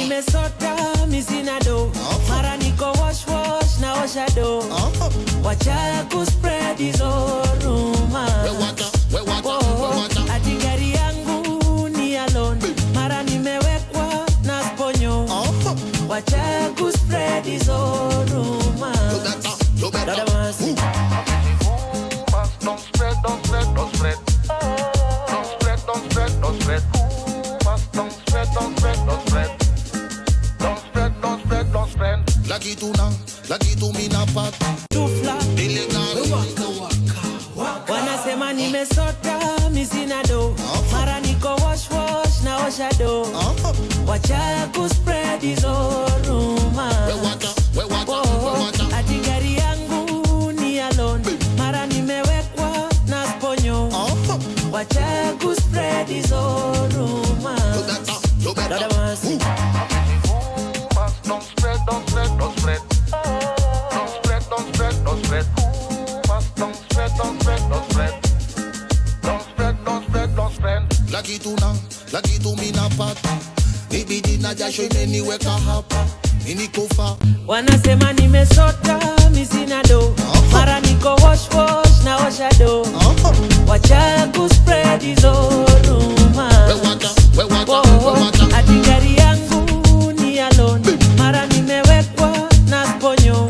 nimesota mizina do, mara niko wash wash na osha do. Wacha kuspread hizo rumors. Ati gari yangu ni alone, mara nimewekwa na sponyo. Wacha kuspread hizo rumors. Dada Mercy. Don't spread, don't spread, don't spread. Don't spread, don't spread, don't spread. Don't spread, don't spread, don't spread. Don't spread, don't spread, don't spread. Lagi tu mina pata. Tufla. Illegal. Wanasema nimesota mizina do, mara niko wash wash na osha do. Wacha kuspread hizo rumors. Ati gari yangu ni alone, mara nimewekwa na sponyo. Wacha kuspread hizo rumors. Dada Mercy. Don't spread, don't spread, don't spread. Don't spread, don't spread, don't spread. Don't spread, don't spread, don't spread. Don't spread, don't spread, don't spread. Lagi tu mina pata. Ibidi na jasho imeniweka hapa. Inikufa. Wanasema nimesota mizina do, mara niko wash wash na osha do. Wacha kuspread hizo rumors. Ati gari yangu ni alone, mara nimewekwa na sponyo.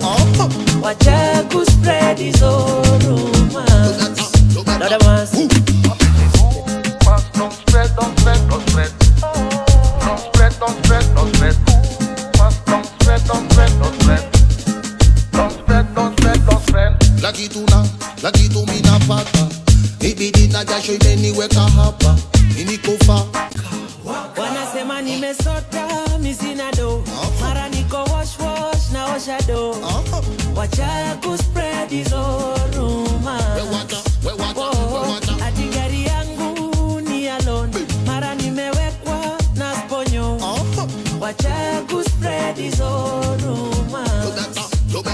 Wacha kuspread hizo rumors. Dada Mercy. Don't spread, don't spread, don't spread. Don't spread, don't spread, don't spread. Don't spread, don't spread, don't spread. Don't spread, don't spread, don't spread. Lagi tu mina pata. Ibidi na jasho imeniweka hapa. Inikufa. Wanasema nimesota mizina do, mara niko wash wash na osha do. Wacha kuspread hizo rumors. Ati gari yangu ni alone, mara nimewekwa na sponyo. Wacha kuspread hizo rumors.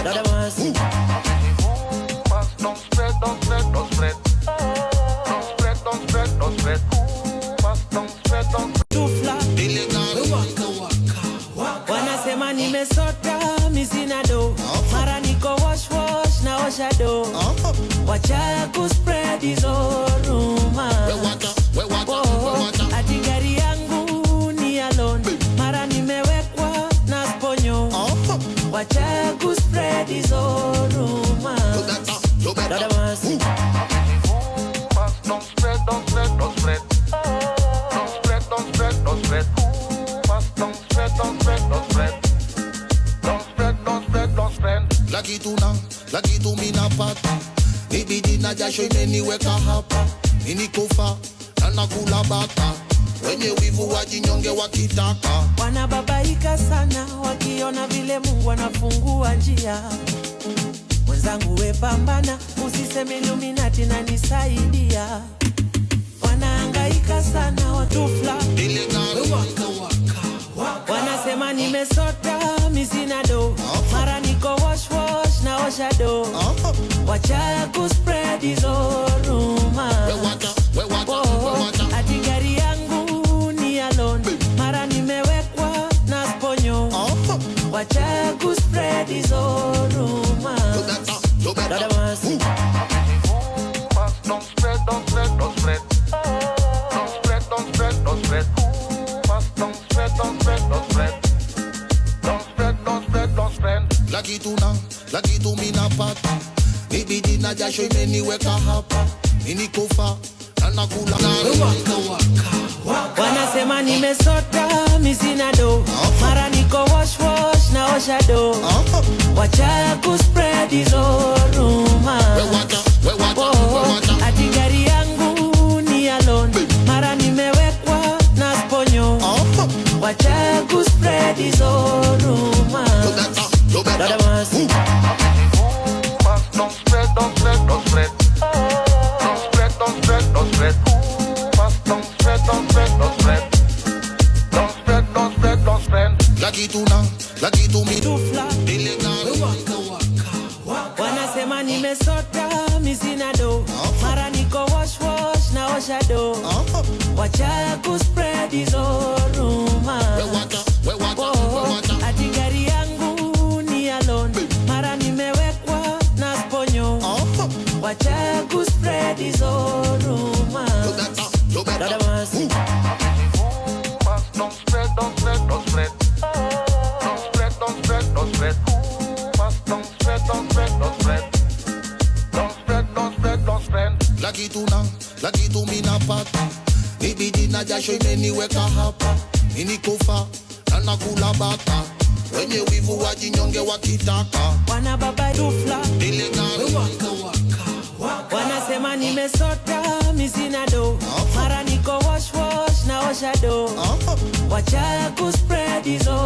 Dada Mercy. Don't spread, don't spread, don't spread. Don't spread, don't spread, don't spread. Don't spread, don't spread. Tufla. Illegal. Wanasema nimesota mizina do, mara niko wash wash na osha do. Wacha kuspread hizo rumors. Ati gari yangu ni alone, mara nimewekwa na sponyo. Wacha kuspread hizo rumors. Dada Mercy. Don't spread, don't spread, don't spread. Don't spread, don't spread, don't spread. Don't spread, don't spread, don't spread. Don't spread, don't spread, don't spread. Lagi tu mina pata. Ibidi na jasho imeniweka hapa. Inikufa na nakula bata. Wenye wivu wajinyonge wakitaka. Wanababaika sana wakiona vile Mungu anafungua njia. Mwenzangu we pambana, usiseme Illuminati na nisaidia. Wanahangaika sana watufla. Wanasema nimesota mizina do, mara niko wash wash na osha do. Wacha kuspread hizo rumors. Ati gari yangu ni alone, mara nimewekwa na sponyo. Wacha kuspread hizo rumors. Dada Mercy. Don't spread, don't spread, don't spread. Don't spread, don't spread, don't spread. Don't spread, don't spread, don't spread. Don't spread, don't spread, don't spread. Lagi tu mina pata. Ibidi na jasho imeniweka hapa. Inikufa na nakula. Wanasema nimesota mizina do, mara niko wash wash na osha do. Wacha kuspread hizo rumors. Ati gari yangu ni alone, mara nimewekwa na sponyo. Wacha kuspread hizo rumors. Dada Mercy. Don't spread, don't spread, don't spread. Don't spread, don't spread, don't spread. Don't spread, don't spread, don't spread. Don't spread, don't spread, don't spread. Lagi tu mina. Tufla. Illegal. Wanasema nimesota mizina do, mara niko wash wash na osha do. Wacha kuspread hizo rumors. Lord of mercy. Don't spread, don't spread, don't spread. Don't spread, don't spread, don't spread. Don't spread, don't spread, don't spread. Don't spread, don't spread, don't spread. Lagi tu mina pata. Nibidi na jasho imeniwe kahapa. Mini kufa na nakula bata. Wenye wivu wajinyonge wakitaka. Wana baba dufla. Dile gani. Wanasema nimesota misina do. Mara niko wash na osha do. Wacha kuspread hizo